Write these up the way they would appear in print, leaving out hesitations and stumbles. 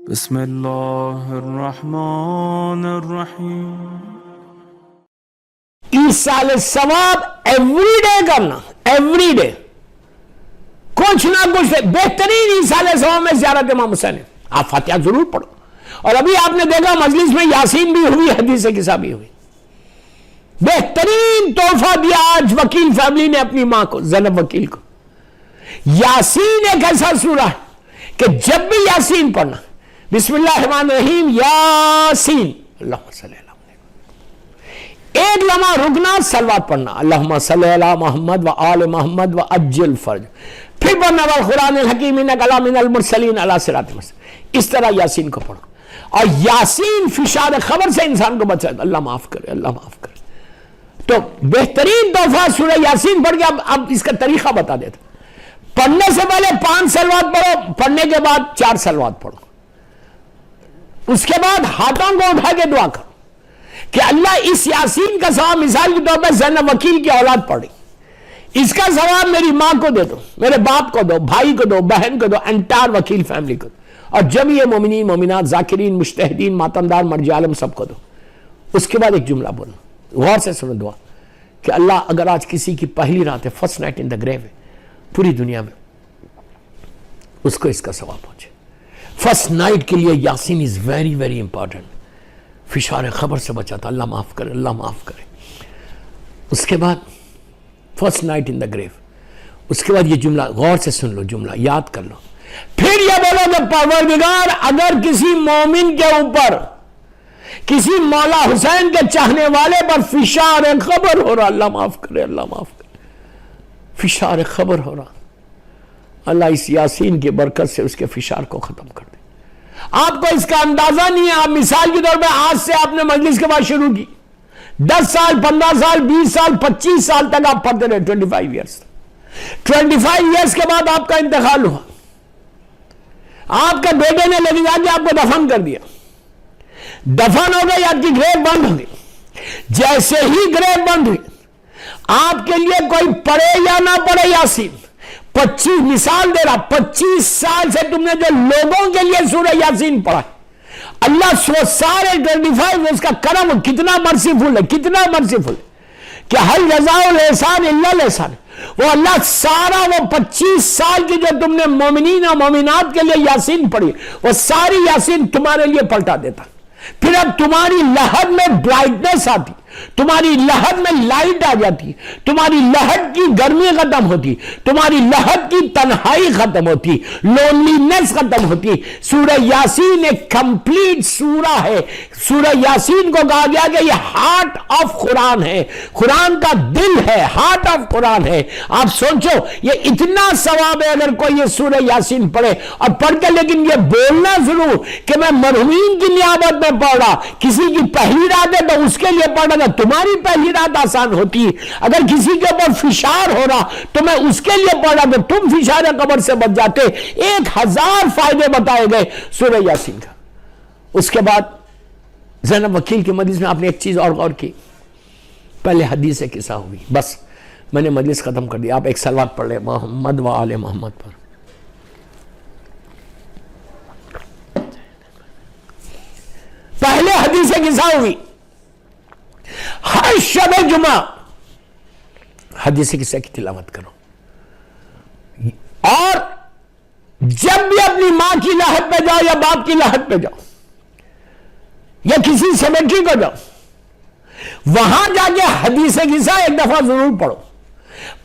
بسم اللہ الرحمن الرحیم۔ ایصال ثواب ایوری ڈے کرنا، ایوری ڈے کچھ نہ کچھ بہترین ایصال ثواب میں زیارت امام حسین ہے۔ آپ فاتحہ ضرور پڑھو، اور ابھی آپ نے دیکھا مجلس میں یاسین بھی ہوئی، حدیث قصہ بھی ہوئی۔ بہترین تحفہ دیا آج وکیل فیملی نے اپنی ماں کو، زینب وکیل کو۔ یاسین ایک ایسا سورہ ہے کہ جب بھی یاسین پڑھنا، بسم اللہ الرحمن الرحیم یاسین، اللہم صلی اللہ علیہ، ایک لمحہ رکنا صلوات پڑھنا، اللہم صلی علی محمد و آل محمد و عجل فرج، پھر پڑھنا والقرآن الحکیم انک لمن المرسلین علی صراط مستقیم۔ اس طرح یاسین کو پڑھو، اور یاسین فشار خبر سے انسان کو بچائے، اللہ معاف کرے، اللہ معاف کرے۔ تو بہترین تحفہ سورہ یاسین پڑھ کے اب اس کا طریقہ بتا دیتا۔ پڑھنے سے پہلے 5 صلوات پڑھو، پڑھنے کے بعد 4 صلوات پڑھو، اس کے بعد ہاتھوں کو اٹھا کے دعا کرو کہ اللہ اس یاسین کا ثواب مثال کے طور پہ زینب وکیل کی اولاد پڑھی، اس کا ثواب میری ماں کو دے دو، میرے باپ کو دو، بھائی کو دو، بہن کو دو، انٹائر وکیل فیملی کو دو، اور جمعی مومنین مومنات ذاکرین مجتہدین ماتمدار مرجع عالم سب کو دو۔ اس کے بعد ایک جملہ بولو، غور سے سنو دعا کہ اللہ اگر آج کسی کی پہلی رات ہے، فرسٹ نائٹ ان دا گریو ہے پوری دنیا میں، اس کو اس کا ثواب پہنچے۔ فرسٹ نائٹ کے لیے Yasin is very very important, فشار خبر سے بچاتا، اللہ معاف کرے، اللہ معاف کرے۔ اس کے بعد فرسٹ نائٹ ان دا گریو، اس کے بعد یہ جملہ غور سے سن لو، جملہ یاد کر لو، پھر یہ بولو کہ پروردگار اگر کسی مومن کے اوپر، کسی مولا حسین کے چاہنے والے پر فشار خبر ہو رہا، اللہ معاف کرے، اللہ معاف کرے، فشار خبر ہو رہا، اللہ اس یاسین کی برکت سے اس کے فشار کو ختم کر دے۔ آپ کو اس کا اندازہ نہیں ہے، آپ مثال کے طور پہ آج سے آپ نے مجلس کے بعد شروع کی، 10 سال 15 سال 20 سال 25 سال تک آپ پڑھتے رہے، 25 ایئرس 25 ایئرس کے بعد آپ کا انتقال ہوا، آپ کے بیٹے نے لے جا کے آپ کو دفن کر دیا، دفن ہو گئی، آپ کی گریو بند ہو گئی۔ جیسے ہی گریو بند ہوئی، آپ کے لیے کوئی پڑھے یا نہ پڑھے یاسین، 25 مثال دے رہا، 25 سال سے تم نے جو لوگوں کے لیے سورہ یاسین پڑھا، اللہ سارے 25 اس کا کرم کتنا مرسیفل ہے، کتنا مرسیفل ہے کہ حل جزاء الاحسان الا الاحسان، وہ اللہ سارا وہ 25 سال کی جو تم نے مومنین اور مومنات کے لیے یاسین پڑھی، وہ ساری یاسین تمہارے لیے پلٹا دیتا۔ پھر اب تمہاری لہد میں برائٹنس آتی، تمہاری لہد میں لائٹ آ جاتی، تمہاری لہد کی گرمی ختم ہوتی، تمہاری لہد کی تنہائی ختم ہوتی، لونلینس ختم ہوتی۔ سورہ یاسین ایک کمپلیٹ سورہ ہے۔ سورہ یاسین کو کہا گیا کہ یہ ہارٹ آف قرآن ہے، قرآن کا دل ہے، ہارٹ آف قرآن ہے۔ آپ سوچو یہ اتنا ثواب ہے اگر کوئی یہ سورہ یاسین پڑھے، اور پڑھ کے لیکن یہ بولنا ضرور کہ میں مرحومین کی نیابت میں پڑھ رہا، کسی کی پہلی رات ہے تو اس کے لیے پڑھ رہا، تمہاری پہلی رات آسان ہوتی، اگر کسی کے اوپر فشار ہو رہا تو میں اس کے لیے پڑھ رہا تو تم فشار قبر سے بچ جاتے۔ 1000 فائدے بتائے گئے سورہ یاسین کا۔ اس کے بعد زینب وکیل کے مجلس میں آپ نے ایک چیز اور غور کی، پہلے حدیث قصہ ہوئی، بس میں نے مجلس ختم کر دیا، آپ ایک صلوات پڑھ لیں محمد و آل محمد پر۔ پہلے حدیث قصہ ہوئی، ہر شب جمعہ حدیث قصہ کی تلاوت کرو، اور جب بھی اپنی ماں کی لحد پہ جاؤ یا باپ کی لحد پہ جاؤ یا کسی سیمیٹری کو جاؤ، وہاں جا کے حدیث قصہ ایک دفعہ ضرور پڑھو۔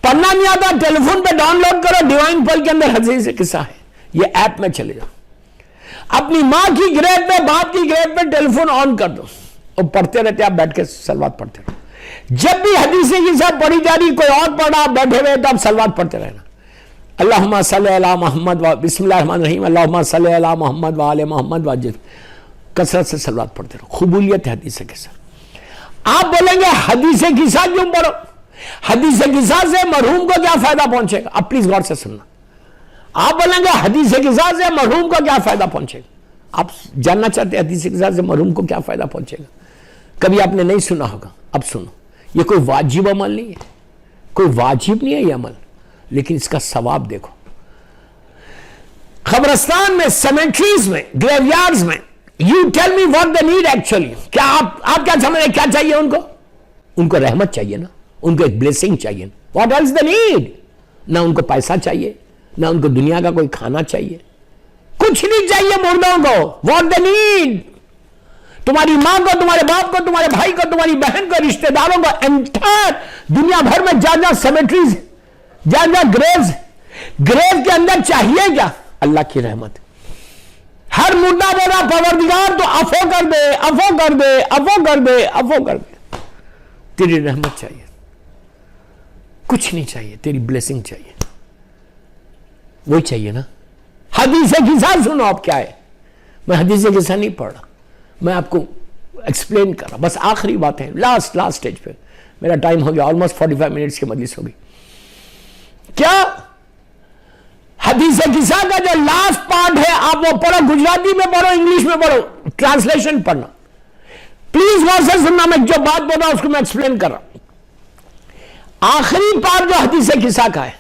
پڑھنا نہیں آتا ٹیلی فون پہ ڈاؤن لوڈ کرو، ڈیوائن پل کے اندر حدیث قصہ ہے، یہ ایپ میں چلے جاؤ، اپنی ماں کی گریو پہ باپ کی گریو پہ ٹیلی فون آن کر دو، اور پڑھتے رہتے، آپ بیٹھ کے صلوات پڑھتے رہو۔ جب بھی حدیث قصہ پڑھی جا رہی، کوئی اور پڑھا، بیٹھے ہوئے تو آپ صلوات پڑھتے رہنا، اللہم صلی علی محمد و بسم اللہ الرحمن الرحیم اللہم صلی علی محمد و آل محمد و عجل، کثرت سے صلوات پڑھتے رہو، قبولیت ہے حدیث قصہ۔ آپ بولیں گے حدیث قصہ کیوں پڑھو؟ حدیث قصہ سے مرحوم کو کیا فائدہ پہنچے گا؟ اب پلیز غور سے سننا۔ آپ بولیں گے حدیث قصہ سے مرحوم کو کیا فائدہ پہنچے گا؟ آپ جاننا چاہتے ہیں حدیث قصہ سے مرحوم کو کیا فائدہ پہنچے گا؟ کبھی آپ نے نہیں سنا ہوگا، اب سنو۔ یہ کوئی واجب عمل نہیں ہے، کوئی واجب نہیں ہے یہ عمل، لیکن اس کا ثواب دیکھو۔ قبرستان میں, سیمیٹریز میں, گریو یارڈز میں. You tell me what they need actually. کیا آپ کیا سمجھ رہے, کیا چاہیے ان کو؟ ان کو رحمت چاہیے نا, ان کو ایک بلیسنگ چاہیے. What else they need? نہ ان کو پیسہ چاہیے, نہ ان کو دنیا کا کوئی کھانا چاہیے, کچھ نہیں چاہیے مردوں کو. What they need? تمہاری ماں کو, تمہارے باپ کو, تمہارے بھائی کو, تمہاری بہن کو, رشتہ داروں کو, انٹائر دنیا بھر میں جہاں جہاں سیمیٹریز, جہاں جہاں گریوز, گریو کے اندر چاہیے کیا؟ اللہ کی رحمت. ہر مردہ بولا پروردگار تو عفو کر دے, عفو کر دے, عفو کر دے, عفو کر دے. تیری رحمت چاہیے, کچھ نہیں چاہیے, تیری بلیسنگ چاہیے, وہی چاہیے نا. حدیث قصہ سنو اب کیا ہے. میں حدیث قصہ نہیں پڑھ رہا, میں آپ کو ایکسپلین کر رہا. بس آخری بات ہے, لاسٹ سٹیج پہ. میرا ٹائم ہو گیا, آلموسٹ 45 منٹس کی مجلس ہوگی. کیا حدیث قصہ کا جو لاسٹ پارٹ ہے آپ وہ پڑھو, گجراتی میں پڑھو, انگلش میں پڑھو, ٹرانسلیشن پڑھنا پلیز. غور سے سننا, میں جو بات بول رہا ہوں اس کو میں ایکسپلین کر رہا ہوں. آخری پارٹ جو حدیث قصہ کا ہے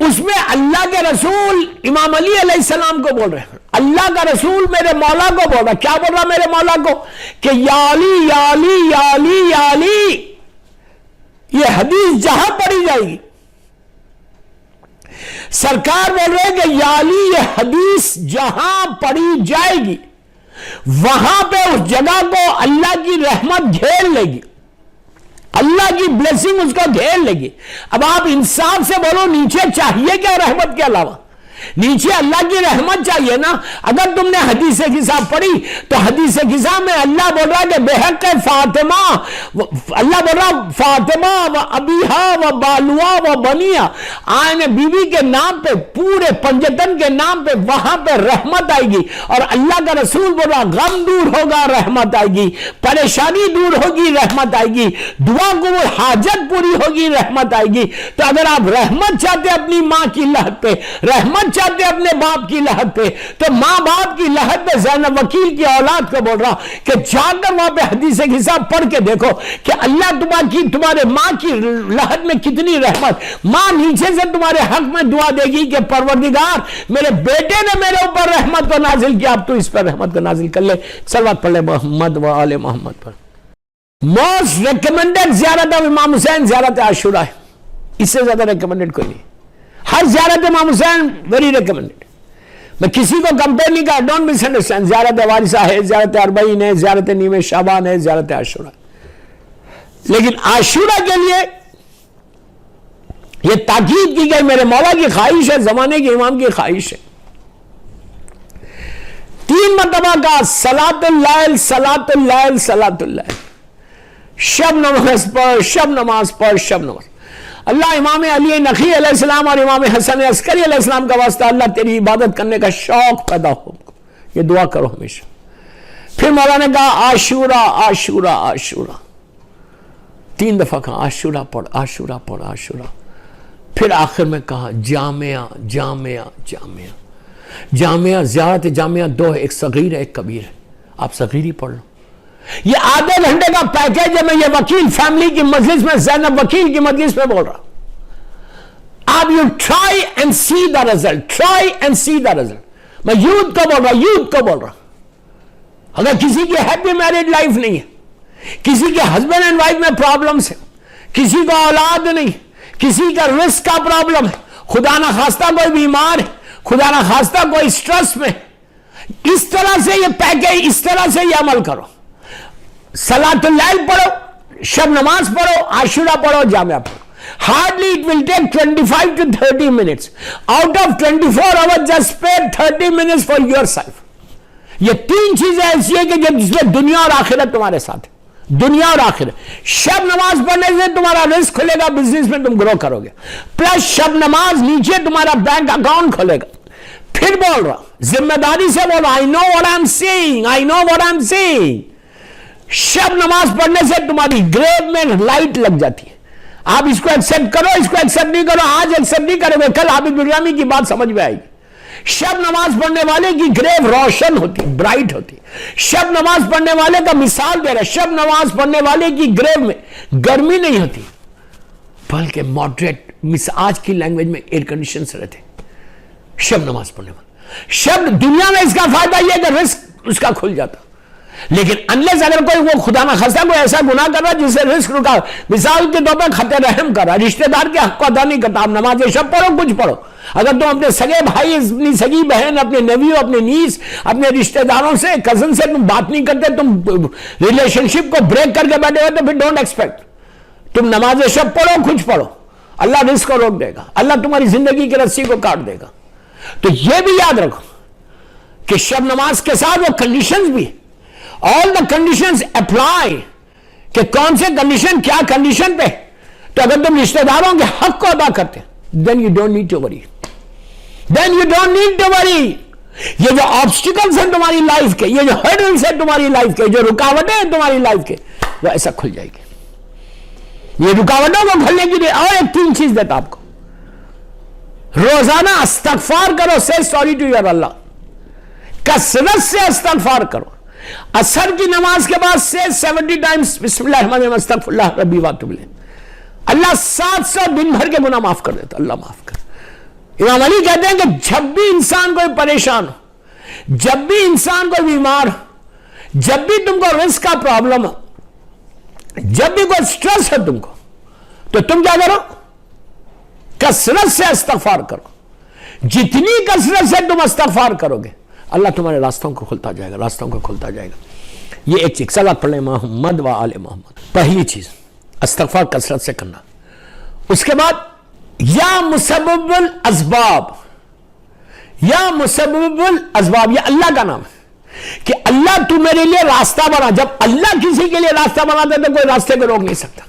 اس میں اللہ کے رسول امام علی علیہ السلام کو بول رہے ہیں. اللہ کا رسول میرے مولا کو بول رہا. کیا بول رہا میرے مولا کو؟ کہ یا علی, یا علی, یا علی, یا علی. یہ حدیث جہاں پڑھی جائے گی, سرکار بول رہے ہیں کہ یا علی یہ حدیث جہاں پڑھی جائے گی وہاں پہ اس جگہ کو اللہ کی رحمت گھیر لے گی, اللہ کی بلیسنگ اس کو گھیر لے گی. اب آپ انصاف سے بولو, نیچے چاہیے کیا رحمت کے علاوہ؟ نیچے اللہ کی رحمت چاہیے نا. اگر تم نے حدیث قصہ پڑھی تو حدیث قصہ میں اللہ بول رہا ہے کہ بحق فاطمہ, اللہ بول رہا فاطمہ و ابیہا و بالوا و بنیا, آئین بیوی کے نام پہ, پورے پنجتن کے نام پہ وہاں پہ رحمت آئے گی. اور اللہ کا رسول بول رہا غم دور ہوگا, رحمت آئے گی, پریشانی دور ہوگی, رحمت آئے گی, دعا قبول, حاجت پوری ہوگی, رحمت آئے گی. تو اگر آپ رحمت چاہتے اپنی ماں کی لہت پہ, رحمت چاہتے اپنے باپ کی لہت پہ, تو ماں باپ کی لہت پہ زینب وکیل کی اولاد کو بول رہا کہ جا کر وہاں پہ حدیث قصہ پڑھ کے دیکھو کہ اللہ تمہارے ماں کی لہت میں کتنی رحمت. ماں نیچے سے تمہارے حق میں دعا دے گی کہ پروردگار میرے بیٹے نے میرے اوپر رحمت کو نازل کیا, اب تو اس پر رحمت کو نازل کر لے. صلوات پڑھ لے محمد و آل محمد پر. موسٹ ریکمینڈڈ زیارت آف امام حسین زیارت عاشورہ ہے, اس سے زیادہ ریکمینڈڈ کوئی نہیں. ہر زیارت امام حسین ویری ریکمینڈڈ. میں کسی کو کمپیئر نہیں کر, ڈونٹ مس انڈرسٹینڈ. زیارت وارثہ ہے, زیارت اربعین ہے, زیارت نیم شعبان ہے, زیارت عاشورہ. لیکن عاشورہ کے لیے یہ تاکید کی گئی, میرے مولا کی خواہش ہے, زمانے کے امام کی خواہش ہے. 3 مرتبہ کا صلاۃ اللیل, صلاۃ اللیل, صلاۃ اللیل. شب نماز پڑھ, شب نماز پڑھ, شب نماز. اللہ امام علی نقی علیہ السلام اور امام حسن عسکری علیہ السلام کا واسطہ, اللہ تیری عبادت کرنے کا شوق پیدا ہو, یہ دعا کرو ہمیشہ. پھر مولا نے کہا عاشورہ, عاشورہ, عاشورہ. 3 دفعہ کہا عاشورہ پڑھ, عاشورہ پڑھ, عاشورہ. پھر آخر میں کہا جامعہ, جامعہ, جامعہ. جامعہ, زیارت جامعہ 2 ہے, ایک صغیر ہے, ایک کبیر ہے. آپ صغیر ہی پڑھ لو. یہ آدھے گھنٹے کا پیکیج ہے. میں یہ وکیل فیملی کی مجلس میں, زینب وکیل کی مجلس میں بول رہا. آپ you try and see the result, try and see the result. میں یوتھ کو بول رہا, یوتھ کو بول رہا. اگر کسی کی ہیپی میرڈ لائف نہیں ہے, کسی کے ہسبینڈ اینڈ وائف میں پرابلمس ہیں, کسی کو اولاد نہیں, کسی کا رزق کا پرابلم ہے, خدا نہ خواستہ کوئی بیمار ہے, خدا نہ خواستہ کوئی سٹریس میں, اس طرح سے یہ پیکیج, اس طرح سے یہ عمل کرو. صلاۃ اللیل پڑھو, شب نماز پڑھو, عاشورہ پڑھو, جامعہ پڑھو. Hardly it will take 25 to 30 minutes. Out of 24 hours, just spare 30 minutes for yourself. یہ 3 چیزیں ایسی ہیں کہ جس میں دنیا اور آخرت تمہارے ساتھ ہے, دنیا اور آخرت. شب نماز پڑھنے سے تمہارا رزق کھلے گا, بزنس میں تم گرو کرو گے. پلس شب نماز نیچے تمہارا بینک اکاؤنٹ کھلے گا. پھر بول رہا, ذمہ داری سے بول رہا, I know what I'm saying, I know what I'm saying. شب نماز پڑھنے سے تمہاری گریو میں لائٹ لگ جاتی ہے. آپ اس کو ایکسپٹ کرو, اس کو ایکسپٹ نہیں کرو, آج ایکسپٹ نہیں کرو گے, کل عابد بریلوی کی بات سمجھ میں آئے گی. شب نماز پڑھنے والے کی گریو روشن ہوتی, برائٹ ہوتی. شب نماز پڑھنے والے کا مثال دے رہا, شب نماز پڑھنے والے کی گریو میں گرمی نہیں ہوتی, بلکہ ماڈریٹ, آج کی لینگویج میں ایئر کنڈیشن سے رہتے شب نماز پڑھنے والے. شب دنیا میں اس کا فائدہ یہ کہ رزق اس کا کھل جاتا، لیکن انلیس اگر کوئی وہ خدا نہ خواستہ کوئی ایسا گناہ کر رہا جس سے رزق رکا، مثال کے طور پر خط رحم کر رہا، رشتہ دار کے حق کو ادا نہیں کرتا، آپ نماز شب پڑھو کچھ پڑھو، اگر تم اپنے سگے بھائی، اپنی سگی بہن، اپنے نیویو، اپنے نیس، اپنے رشتہ داروں سے، کزن سے تم بات نہیں کرتے، تم ریلیشن شپ کو بریک کر کے بیٹھے ہوئے، تو پھر ڈونٹ ایکسپیکٹ تم نماز شب پڑھو کچھ پڑھو، اللہ رزق کو روک دے گا، اللہ تمہاری زندگی کی رسی کو کاٹ دے گا۔ تو یہ بھی یاد رکھو کہ شب نماز کے ساتھ وہ کنڈیشنز بھی، all the conditions apply، کہ کون سے کنڈیشن کیا کنڈیشن پہ، تو اگر تم رشتہ داروں کے حق کو ادا کرتے then you don't need to worry، یہ جو آبسٹیکلز ہیں تمہاری لائف کے، یہ جو ہرڈلز ہیں تمہاری لائف کے، جو رکاوٹیں ہیں تمہاری لائف کے، وہ ایسا کھل جائے گی۔ یہ رکاوٹوں کو کھلنے کے لیے اور ایک 3 چیز دیتا آپ کو، روزانہ استغفار کرو، say sorry to your اللہ، کثرت سے استغفار کرو، عصر کی نماز کے بعد سے 70 ٹائمز بسم اللہ الرحمن الرحیم استغفر اللہ ربی واتوب الیہ، اللہ 700 دن بھر کے گناہ معاف کر دیتا، اللہ معاف کر۔ امام علی کہتے ہیں کہ جب بھی انسان کوئی پریشان ہو، جب بھی انسان کوئی بیمار ہو، جب بھی تم کو رزق کا پرابلم ہو، جب بھی کوئی سٹریس ہے تم کو، تو تم کیا کرو؟ کثرت سے استغفار کرو۔ جتنی کثرت سے تم استغفار کرو گے، اللہ تمہارے راستوں کو کھلتا جائے گا، راستوں کو کھلتا جائے گا۔ یہ ایک چیز، صلوات پڑھ لیں محمد و آل محمد۔ پہلی چیز استغفار کثرت سے کرنا۔ اس کے بعد یا مسبب الاسباب، یا مسبب الاسباب، یہ اللہ کا نام ہے کہ اللہ تو میرے لیے راستہ بنا۔ جب اللہ کسی کے لیے راستہ بناتا ہے تو کوئی راستے کو روک نہیں سکتا۔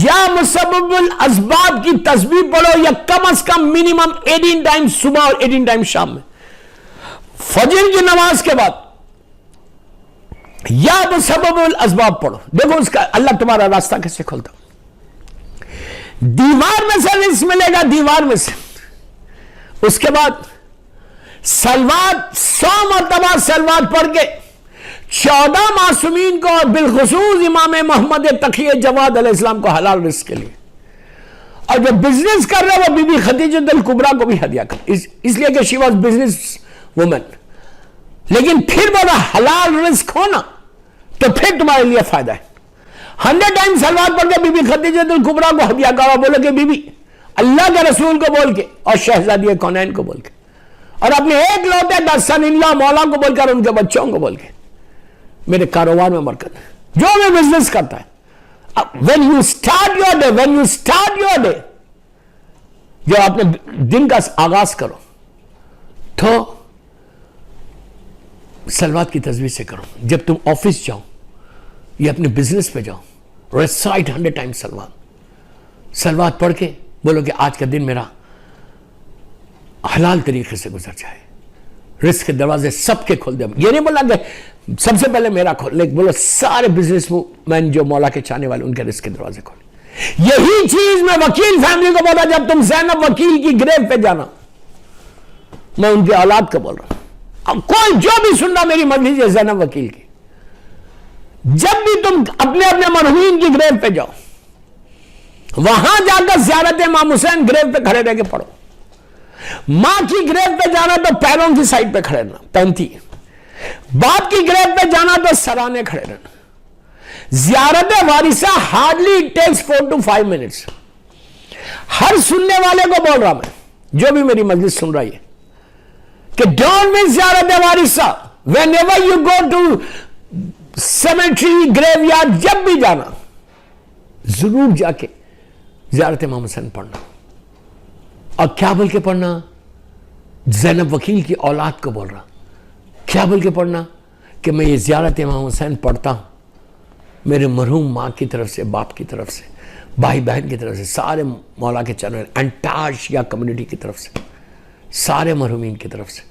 یا مسبب الاسباب کی تسبیح پڑھو، یا کم از کم منیمم 18 ٹائم صبح اور 18 ٹائم شام میں، فجر کی نماز کے بعد یا مسبب الاسباب پڑھو۔ دیکھو اس کا اللہ تمہارا راستہ کیسے کھولتا۔ دیوار میں سے رزق ملے گا، دیوار میں سے۔ اس کے بعد سلوات 100 مرتبہ سلوات پڑھ کے 14 معصومین کو اور بالخصوص امام محمد تقی جواد علیہ السلام کو حلال رزق کے لیے، اور جو بزنس کر رہے وہ بی بی خدیجہ الکبریٰ کو بھی ہدیہ کر، اس لیے کہ شی واز بزنس وومن، لیکن پھر بڑا حلال رزق ہونا تو پھر تمہارے لیے فائدہ ہے۔ 100 ٹائم سلوات پڑھ کے بی بی خدیجہ الکبریٰ کو ہدیہ کرو، بولو کہ بی بی اللہ کے رسول کو بول کے اور شہزادی کونین کو بول کے، اور اپنے ایک لوٹے 10 سن اللہ مولا کو بول کر، ان کے بچوں کو بول کے، میرے کاروبار میں برکت ہے، جو میں بزنس کرتا ہے۔ when you start your day، جو اپنے دن کا آغاز کرو تو سلوات کی تسبیح سے کرو۔ جب تم آفس جاؤ یا اپنے بزنس پہ جاؤ، ریسائٹ 100 ٹائم سلوات پڑھ کے بولو کہ آج کا دن میرا حلال طریقے سے گزر جائے، رزق کے دروازے سب کے کھول دے۔ یہ نہیں بولا کہ سب سے پہلے میرا کھول، لیکن بولو سارے بزنس مین جو مولا کے چاہنے والے ان کے رزق کے دروازے کھولے۔ یہی چیز میں وکیل فیملی کو بولا، جب تم زینب وکیل کی گریو پہ جانا، میں ان کے اولاد کو بول رہا ہوں، اب کوئی جو بھی سن رہا میری مجلس ہے زینب وکیل کی، جب بھی تم اپنے اپنے مرحومین کی گریو پہ جاؤ، وہاں جا کر زیارت امام حسین گریو پہ کھڑے رہ کے پڑھو۔ ماں کی گریو پہ جانا تو پیروں کی سائڈ پہ کھڑے رہنا 35، باپ کی گریو پہ جانا تو سرانے کھڑے رہنا۔ زیارت وارثہ ہارڈلی ٹیکس 4 to 5 منٹس۔ ہر سننے والے کو بول رہا میں، جو بھی میری مجلس سن رہی ہے، کہ ڈونٹ مس زیارت وارثہ۔ whenever you go to cemetery graveyard، جب بھی جانا ضرور جا کے زیارت امام حسین پڑھنا۔ اور کیا بول کے پڑھنا؟ زینب وکیل کی اولاد کو بول رہا، کیا بول کے پڑھنا؟ کہ میں یہ زیارت امام حسین پڑھتا ہوں میرے مرحوم ماں کی طرف سے، باپ کی طرف سے، بھائی بہن کی طرف سے، سارے مولا کے چینل انٹار شیعہ کمیونٹی کی طرف سے، سارے مرحومین کی طرف سے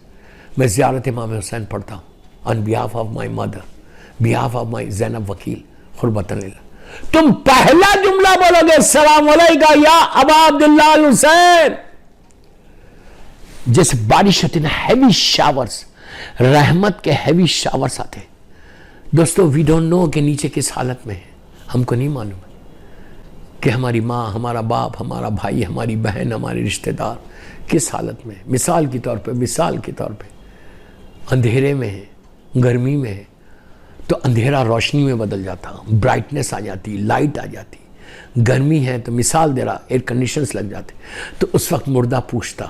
میں زیارت امام حسین پڑھتا ہوں on behalf of my mother, behalf of my زینب وکیل قربتاً للہ۔ تم پہلا جملہ بولو گے السلام علیکہ یا ابا عبداللہ الحسین، جیسے بارش ہوتی نا، ہیوی شاورز، رحمت کے ہیوی شاورز آتے ہیں۔ دوستو وی ڈونٹ نو کہ نیچے کس حالت میں ہے، ہم کو نہیں معلوم ہے کہ ہماری ماں، ہمارا باپ، ہمارا بھائی، ہماری بہن، ہمارے رشتہ دار کس حالت میں۔ مثال کے طور پہ اندھیرے میں ہے, گرمی میں ہے, تو اندھیرا روشنی میں بدل جاتا, برائٹنس آ جاتی, لائٹ آ جاتی. گرمی ہے تو مثال دے رہا, ایئر کنڈیشنز لگ جاتے, تو اس وقت مردہ پوچھتا,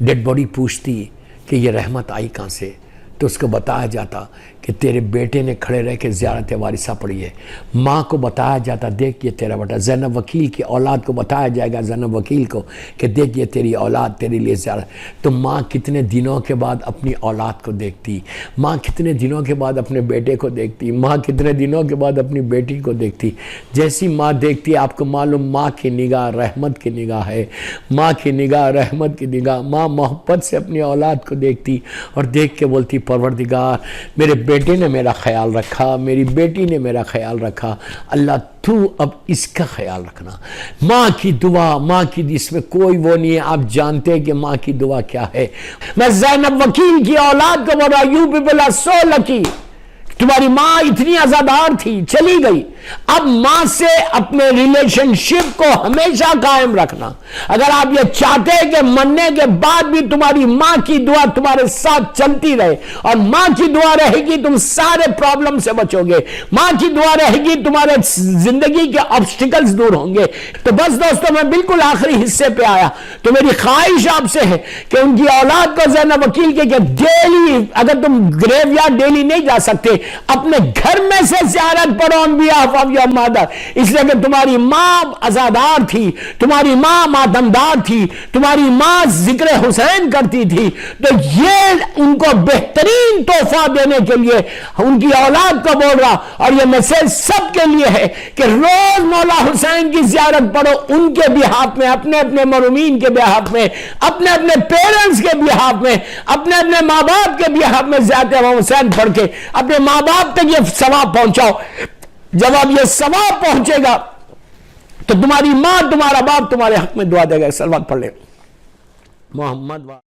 ڈیڈ باڈی پوچھتی کہ یہ رحمت آئی کہاں سے, تو اس کو بتایا جاتا کہ تیرے بیٹے نے کھڑے رہ کے زیارت وارثہ پڑھی ہے. ماں کو بتایا جاتا دیکھ یہ تیرا بیٹا. زینب وکیل کی اولاد کو بتایا جائے گا, زینب وکیل کو, کہ دیکھ یہ تیری اولاد تیرے لیے زیارت. تو ماں کتنے دنوں کے بعد اپنی اولاد کو دیکھتی, ماں کتنے دنوں کے بعد اپنے بیٹے کو دیکھتی, ماں کتنے دنوں کے بعد اپنی بیٹی کو دیکھتی. جیسی ماں دیکھتی ہے, آپ کو معلوم ماں کی نگاہ رحمت کی نگاہ ہے, ماں کی نگاہ رحمت کی نگاہ. ماں محبت سے اپنی اولاد کو دیکھتی اور دیکھ کے بولتی پروردگار میرے بیٹے نے میرا خیال رکھا, میری بیٹی نے میرا خیال رکھا, اللہ تو اب اس کا خیال رکھنا. ماں کی دعا, ماں کی, اس میں کوئی وہ نہیں ہے. آپ جانتے ہیں کہ ماں کی دعا کیا ہے. میں زینب وکیل کی اولاد کو بول رہا, یو پیپل آر سو لکی. تمہاری ماں اتنی عزادار تھی, چلی گئی. اب ماں سے اپنے ریلیشن شپ کو ہمیشہ قائم رکھنا. اگر آپ یہ چاہتے ہیں کہ مرنے کے بعد بھی تمہاری ماں کی دعا تمہارے ساتھ چلتی رہے, اور ماں کی دعا رہے گی تم سارے پرابلم سے بچو گے, ماں کی دعا رہے گی تمہارے زندگی کے آبسٹیکلز دور ہوں گے. تو بس دوستو, میں بالکل آخری حصے پہ آیا. تو میری خواہش آپ سے ہے کہ ان کی اولاد کو زینب وکیل کے کہ ڈیلی, اگر تم گریو یارڈ ڈیلی نہیں جا سکتے, اپنے گھر میں سے زیارت پڑھو on behalf of your mother. اس لیے کہ تمہاری ماں عزادار تھی, تمہاری ماں ماتمدار تھی, تمہاری ماں ذکر حسین کرتی تھی. تو یہ ان کو بہترین تحفہ دینے کے لیے ان کی اولاد کو بول رہا, اور یہ میسج سب کے لیے ہے کہ روز مولا حسین کی زیارت پڑھو, ان کے بیہاف میں, اپنے اپنے مرحومین کے بیہاف میں, اپنے اپنے پیرنٹس کے بیہاف میں, اپنے اپنے ماں باپ کے بیہاف میں زیارت امام حسین پڑھ کے اپنے ماں باپ تک یہ ثواب پہنچاؤ. جب اب یہ ثواب پہنچے گا تو تمہاری ماں, تمہارا باپ تمہارے حق میں دعا دے گا. سلوات پڑھ لیں محمد.